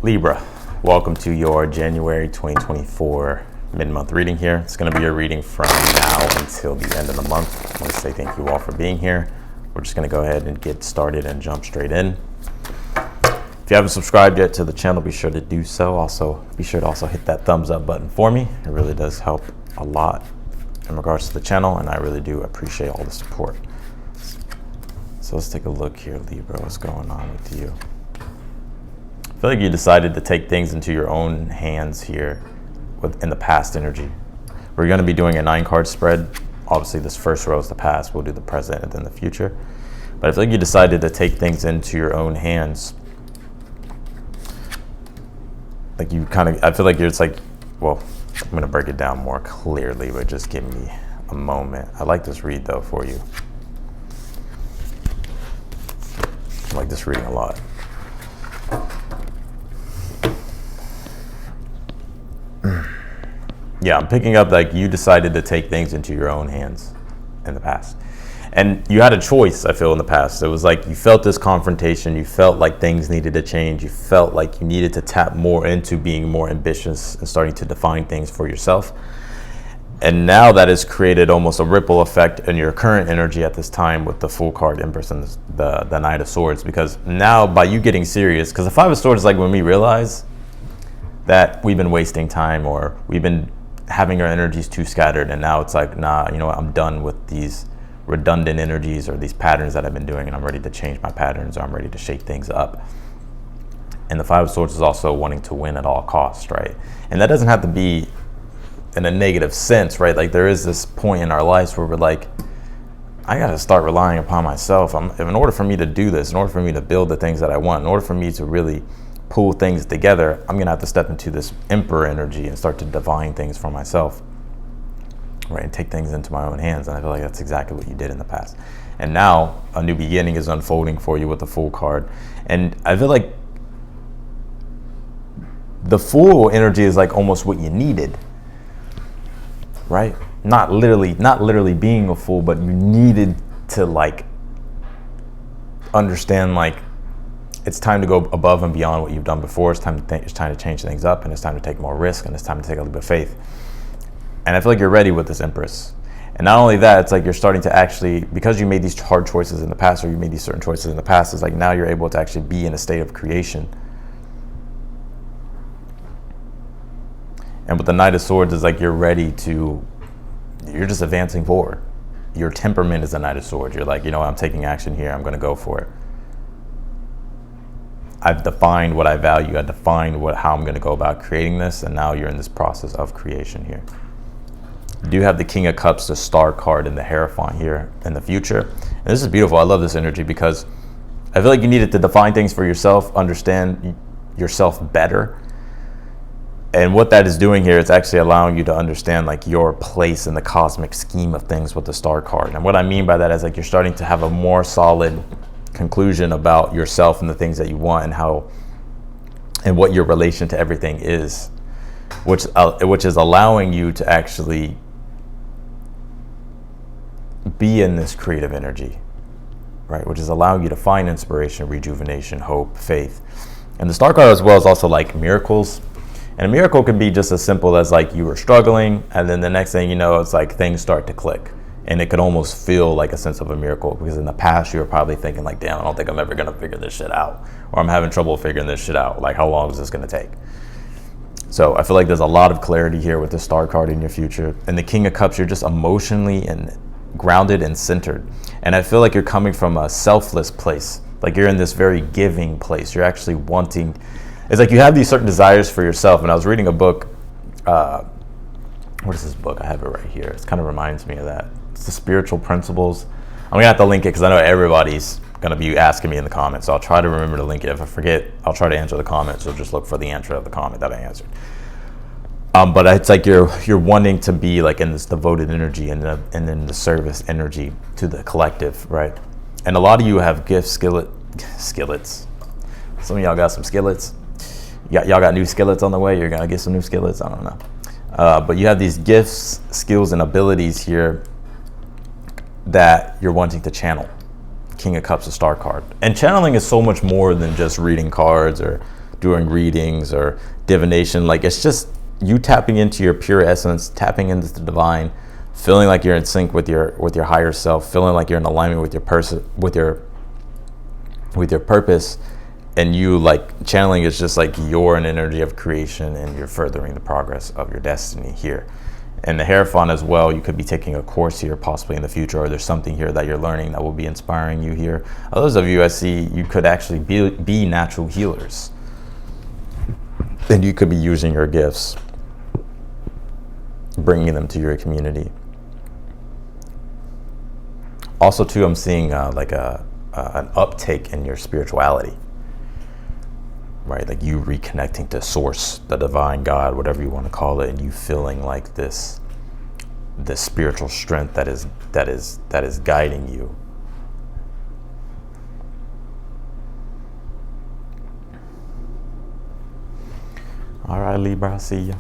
Libra, welcome to your January 2024 mid-month reading here. It's going to be your reading from now until the end of the month. I want to say thank you all for being here. We're just going to go ahead and get started and jump straight in. If you haven't subscribed yet to the channel, be sure to do so. Also, be sure to also hit that thumbs up button for me. It really does help a lot in regards to the channel, and I really do appreciate all the support. So let's take a look here, Libra. What's going on with you? I feel like you decided to take things into your own hands here in the past energy. We're going to be doing a 9-card spread. Obviously, this first row is the past. We'll do the present and then the future. But I feel like you decided to take things into your own hands. Like you kind of, I feel like you're just like, well, I'm going to break it down more clearly, but just give me a moment. I like this read, though, for you. I like this reading a lot. Yeah, I'm picking up like you decided to take things into your own hands in the past. And you had a choice, I feel, in the past. It was like you felt this confrontation. You felt like things needed to change. You felt like you needed to tap more into being more ambitious and starting to define things for yourself. And now that has created almost a ripple effect in your current energy at this time with the Full card Empress and the Knight of Swords. Because now by you getting serious, because the Five of Swords is like when we realize that we've been wasting time or we've been having our energies too scattered, and now it's like, nah, you know what, I'm done with these redundant energies or these patterns that I've been doing, and I'm ready to change my patterns, or I'm ready to shake things up. And the Five of Swords is also wanting to win at all costs, right? And that doesn't have to be in a negative sense, right? Like there is this point in our lives where we're like, I gotta start relying upon myself. In order for me to do this, in order for me to build the things that I want, in order for me to really pull things together, I'm gonna have to step into this Emperor energy and start to divine things for myself, right? And take things into my own hands. And I feel like that's exactly what you did in the past. And now a new beginning is unfolding for you with the Fool card. And I feel like the Fool energy is like almost what you needed, right? Not literally being a fool, but you needed to like understand like it's time to go above and beyond what you've done before. It's time to change things up, and it's time to take more risk, and it's time to take a little bit of faith. And I feel like you're ready with this Empress. And not only that, it's like you're starting to actually, because you made these hard choices in the past, or you made these certain choices in the past, it's like now you're able to actually be in a state of creation. And with the Knight of Swords, it's like you're just advancing forward. Your temperament is the Knight of Swords. You're like, you know, I'm taking action here. I'm going to go for it. I've defined what I value. I defined how I'm going to go about creating this. And now you're in this process of creation here. You do have the King of Cups, the Star card, and the Hierophant here in the future. And this is beautiful. I love this energy because I feel like you needed to define things for yourself, understand yourself better. And what that is doing here, it's actually allowing you to understand like your place in the cosmic scheme of things with the Star card. And what I mean by that is like you're starting to have a more solid conclusion about yourself and the things that you want, and what your relation to everything is, which is allowing you to actually be in this creative energy, right? Which is allowing you to find inspiration, rejuvenation, hope, faith. And the Star card as well is also like miracles. And a miracle could be just as simple as like you were struggling, and then the next thing you know, it's like things start to click. And it could almost feel like a sense of a miracle, because in the past you were probably thinking like, damn, I don't think I'm ever gonna figure this shit out, or I'm having trouble figuring this shit out. Like, how long is this gonna take? So I feel like there's a lot of clarity here with the Star card in your future. And the King of Cups, you're just emotionally and grounded and centered. And I feel like you're coming from a selfless place. Like you're in this very giving place. You're actually wanting, it's like you have these certain desires for yourself. And I was reading a book, what is this book? I have it right here. It kind of reminds me of that. It's the Spiritual Principles. I'm gonna have to link it because I know everybody's gonna be asking me in the comments. So I'll try to remember to link it. If I forget, I'll try to answer the comments. So just look for the answer of the comment that I answered. But it's like you're wanting to be like in this devoted energy and then the service energy to the collective, right? And a lot of you have skillets. Some of y'all got some skillets. Y'all got new skillets on the way. You're gonna get some new skillets. I don't know. But you have these gifts, skills, and abilities here that you're wanting to channel. King of Cups, a Star card. And channeling is so much more than just reading cards or doing readings or divination. Like, it's just you tapping into your pure essence, tapping into the divine, feeling like you're in sync with your higher self, feeling like you're in alignment with your person, with your purpose. And you like channeling is just like you're an energy of creation and you're furthering the progress of your destiny here. And the Hierophant as well, you could be taking a course here possibly in the future, or there's something here that you're learning that will be inspiring you here. Others of you, I see, you could actually be natural healers. And you could be using your gifts, bringing them to your community. Also too, I'm seeing like an uptake in your spirituality. Right, like you reconnecting to source, the divine God, whatever you want to call it, and you feeling like this spiritual strength that is guiding you. All right, Libra, I see you.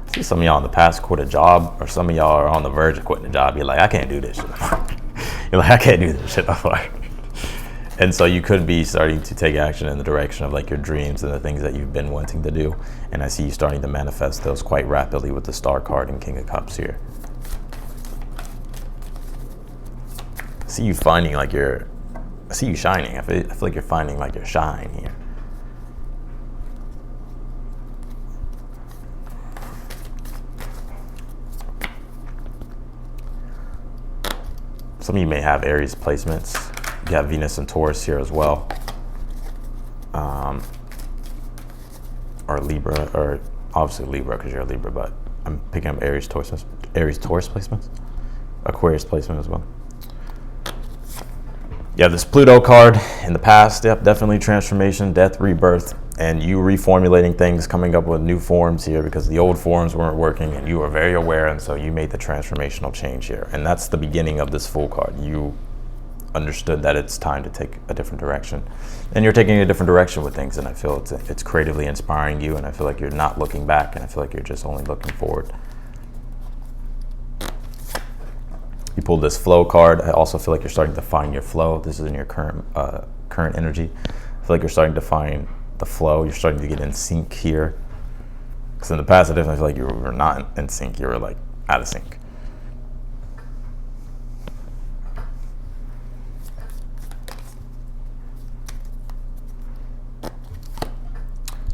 I see some of y'all in the past quit a job, or some of y'all are on the verge of quitting a job. You're like, I can't do this shit. You're like, I can't do this shit. And so you could be starting to take action in the direction of like your dreams and the things that you've been wanting to do. And I see you starting to manifest those quite rapidly with the Star card and King of Cups here. I see you finding like I see you shining. I feel like you're finding like your shine here. Some of you may have Aries placements. You have Venus and Taurus here as well, or Libra, or obviously Libra because you're a Libra, but I'm picking up Aries, Taurus placements, Aquarius placement as well. You have this Pluto card in the past. Yep, definitely transformation, death, rebirth, and you reformulating things, coming up with new forms here because the old forms weren't working, and you were very aware, and so you made the transformational change here, and that's the beginning of this Fool card. You understood that it's time to take a different direction, and you're taking a different direction with things, and I feel it's creatively inspiring you, and I feel like you're not looking back, and I feel like you're just only looking forward. You pulled this flow card. I also feel like you're starting to find your flow. This is in your current energy. I feel like you're starting to find the flow. You're starting to get in sync here, because in the past I definitely feel like you were not in sync. You were like out of sync.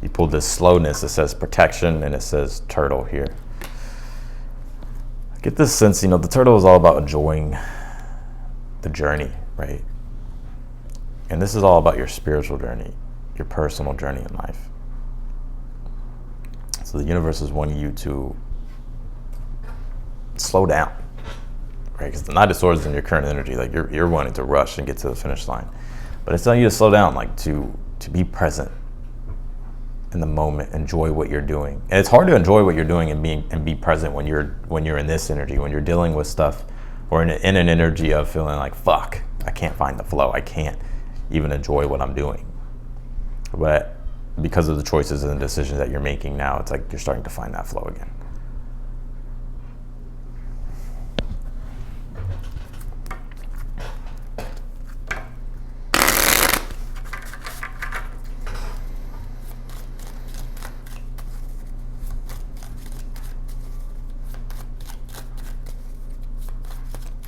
You pulled this slowness. It says protection, and it says turtle here. I get this sense, the turtle is all about enjoying the journey, right? And this is all about your spiritual journey, your personal journey in life. So the universe is wanting you to slow down, right? Because the Knight of Swords is in your current energy, like you're wanting to rush and get to the finish line. But it's telling you to slow down, like to be present in the moment, enjoy what you're doing. And it's hard to enjoy what you're doing and be present when you're in this energy, when you're dealing with stuff, or in an energy of feeling like, fuck, I can't find the flow. I can't even enjoy what I'm doing. But because of the choices and the decisions that you're making now, it's like you're starting to find that flow again.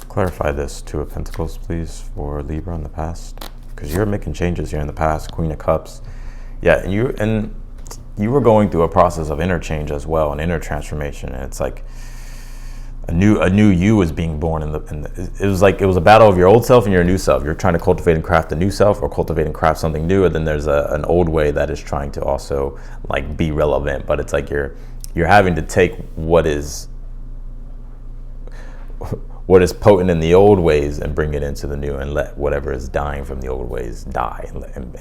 Clarify this Two of Pentacles, please, for Libra in the past, because you're making changes here in the past. Queen of Cups, yeah, and you were going through a process of interchange as well, an inner transformation, and it's like a new you was being born. It was a battle of your old self and your new self. You're trying to cultivate and craft a new self, or cultivate and craft something new, and then there's an old way that is trying to also like be relevant, but it's like you're having to take what is potent in the old ways and bring it into the new, and let whatever is dying from the old ways die,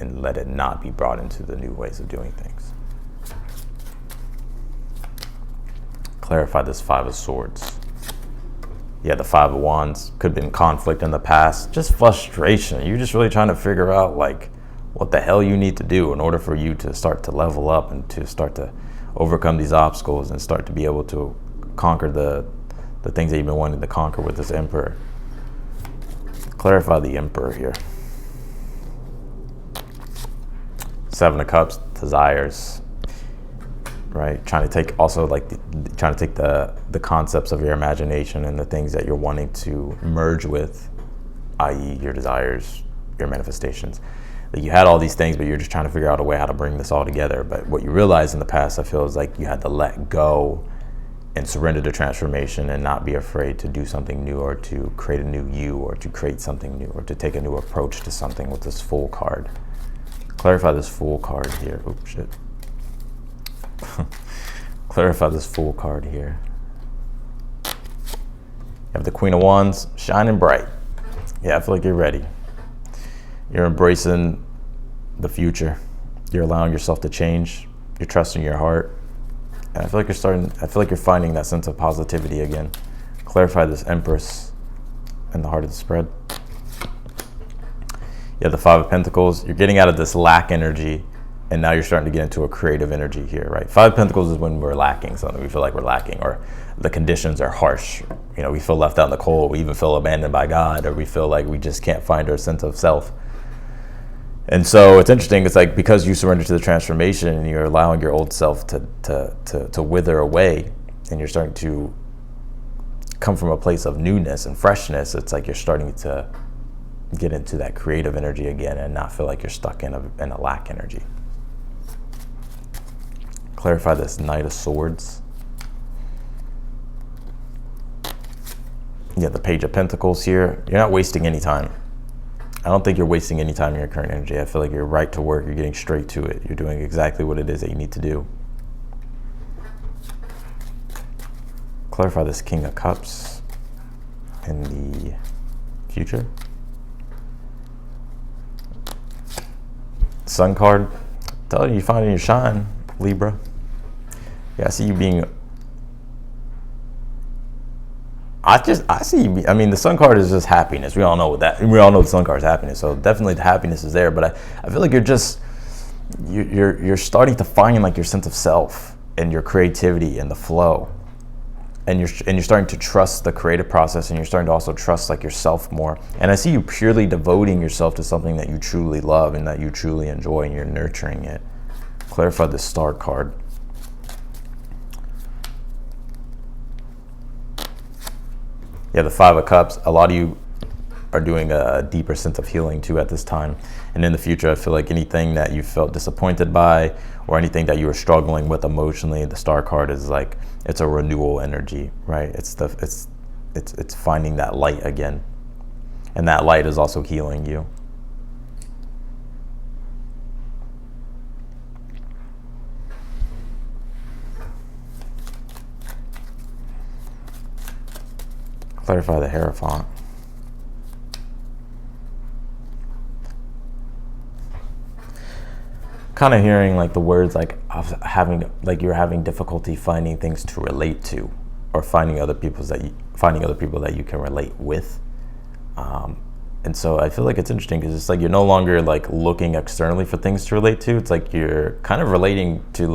and let it not be brought into the new ways of doing things. Clarify this Five of Swords. Yeah, the Five of Wands could have been conflict in the past, just frustration. You're just really trying to figure out like what the hell you need to do in order for you to start to level up and to start to overcome these obstacles and start to be able to conquer the things that you've been wanting to conquer with this Emperor. Clarify the Emperor here. Seven of Cups, desires, right? Trying to take also like trying to take the concepts of your imagination and the things that you're wanting to merge with, i.e. your desires, your manifestations. That you had all these things, but you're just trying to figure out a way how to bring this all together. But what you realized in the past, I feel, is like you had to let go and surrender to transformation and not be afraid to do something new or to create a new you or to create something new or to take a new approach to something with this Fool card. Clarify this Fool card here. Oops, shit. Clarify this Fool card here. You have the Queen of Wands, shining bright. Yeah, I feel like you're ready. You're embracing the future. You're allowing yourself to change. You're trusting your heart. And I feel like you're finding that sense of positivity again. Clarify this Empress in the heart of the spread. You have the Five of Pentacles. You're getting out of this lack energy, and now you're starting to get into a creative energy here, right? Five of Pentacles is when we're lacking something. We feel like we're lacking, or the conditions are harsh. You know, we feel left out in the cold. We even feel abandoned by God, or we feel like we just can't find our sense of self. And so it's interesting. It's like because you surrender to the transformation and you're allowing your old self to wither away, and you're starting to come from a place of newness and freshness. It's like you're starting to get into that creative energy again and not feel like you're stuck in a lack energy. Clarify this Knight of Swords. You have the Page of Pentacles here. You're not wasting any time. I don't think you're wasting any time in your current energy. I feel like you're right to work. You're getting straight to it. You're doing exactly what it is that you need to do. Clarify this King of Cups in the future. Sun card. Telling you, finding your shine, Libra. Yeah, I see you being... I see. I mean, the Sun card is just happiness. We all know that. We all know the Sun card is happiness. So definitely the happiness is there. But I feel like you're starting to find like your sense of self and your creativity and the flow, and you're starting to trust the creative process, and you're starting to also trust like yourself more. And I see you purely devoting yourself to something that you truly love and that you truly enjoy, and you're nurturing it. Clarify the Star card. Yeah, the Five of Cups. A lot of you are doing a deeper sense of healing too at this time. And in the future, I feel like anything that you felt disappointed by or anything that you were struggling with emotionally, the Star card is like, it's a renewal energy, right? It's finding that light again. And that light is also healing you. Clarify the Hierophant. Kind of hearing like the words like you're having difficulty finding things to relate to, or finding other people that you can relate with. And so I feel like it's interesting because it's like you're no longer like looking externally for things to relate to. It's like you're kind of relating to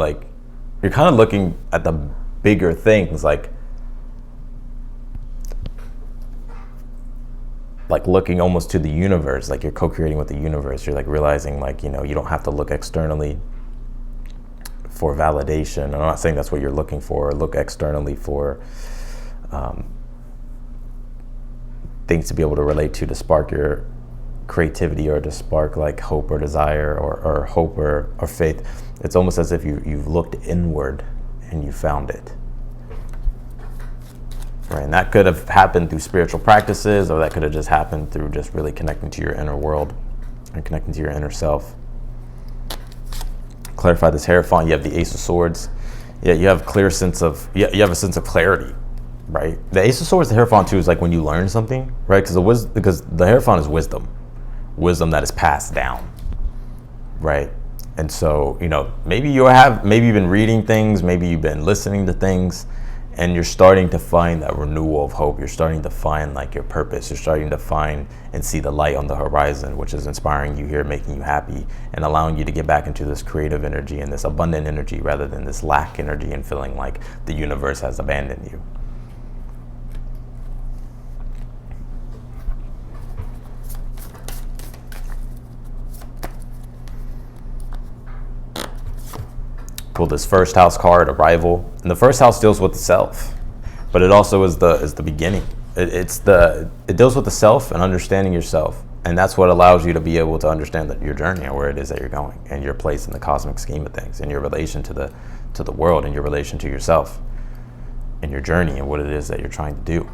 you're kind of looking at the bigger things, like looking almost to the universe, like you're co-creating with the universe. You're like realizing you don't have to look externally for validation. I'm not saying that's what you're looking for, or look externally for things to be able to relate to spark your creativity, or to spark like hope or desire, or hope or faith. It's almost as if you've looked inward and you found it. Right, and that could have happened through spiritual practices, or that could have just happened through just really connecting to your inner world and connecting to your inner self. Clarify this Hierophant. You have the Ace of Swords. Yeah, you have you have a sense of clarity, right? The Ace of Swords, the Hierophant too, is like when you learn something, right? Because the Hierophant is wisdom that is passed down, right? And so maybe you've been reading things, maybe you've been listening to things, and you're starting to find that renewal of hope. You're starting to find like your purpose. You're starting to find and see the light on the horizon, which is inspiring you here, making you happy, and allowing you to get back into this creative energy and this abundant energy rather than this lack energy and feeling like the universe has abandoned you. Pull this first house card, arrival. And the first house deals with the self, but it also is the beginning. It deals with the self and understanding yourself. And that's what allows you to be able to understand that your journey and where it is that you're going and your place in the cosmic scheme of things and your relation to the world and your relation to yourself and your journey and what it is that you're trying to do.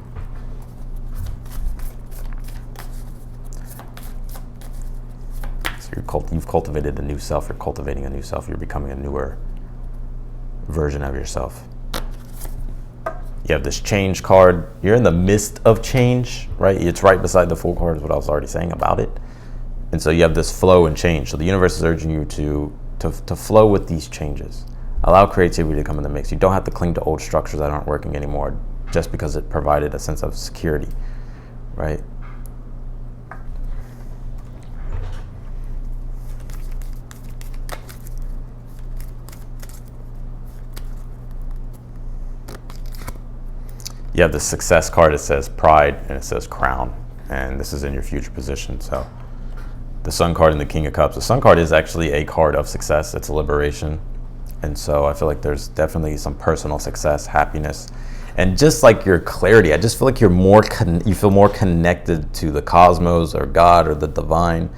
So you've cultivated a new self, you're cultivating a new self, you're becoming a newer version of yourself. You have this change card. You're in the midst of change, right? It's right beside the Fool card is what I was already saying about it. And so you have this flow and change. So the universe is urging you to flow with these changes. Allow creativity to come in the mix. You don't have to cling to old structures that aren't working anymore just because it provided a sense of security, right? You have the success card. It says pride and it says crown, and this is in your future position. So the Sun card and the King of Cups. The Sun card is actually a card of success. It's a liberation, and so I feel like there's definitely some personal success, happiness, and just like your clarity. I just feel like you're you feel more connected to the cosmos or God or the divine,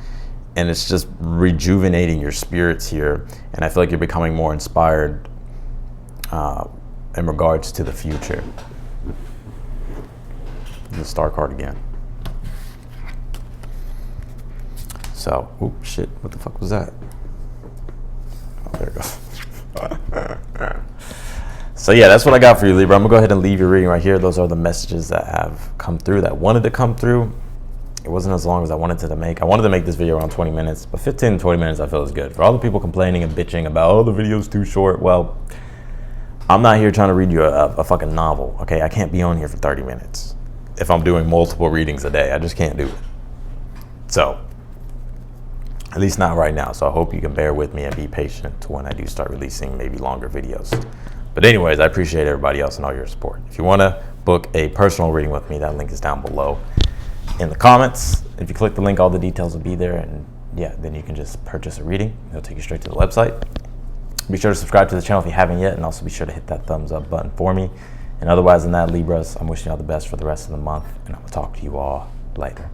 and it's just rejuvenating your spirits here. And I feel like you're becoming more inspired in regards to the future. The Star card again. So, oh shit, what the fuck was that? Oh, there it goes. So yeah, that's what I got for you, Libra. I'm gonna go ahead and leave your reading right here. Those are the messages that have come through, that wanted to come through. It wasn't as long as I wanted to make. I wanted to make this video around 20 minutes, but 15 to 20 minutes I feel is good. For all the people complaining and bitching about, oh, the video's too short, well, I'm not here trying to read you a fucking novel, okay? I can't be on here for 30 minutes. If I'm doing multiple readings a day, I just can't do it. So, at least not right now. So I hope you can bear with me and be patient to when I do start releasing maybe longer videos. But anyways, I appreciate everybody else and all your support. If you want to book a personal reading with me, that link is down below in the comments. If you click the link, all the details will be there. And yeah, then you can just purchase a reading. It'll take you straight to the website. Be sure to subscribe to the channel if you haven't yet. And also be sure to hit that thumbs up button for me. And otherwise than that, Libras, I'm wishing you all the best for the rest of the month, and I'm going to talk to you all later.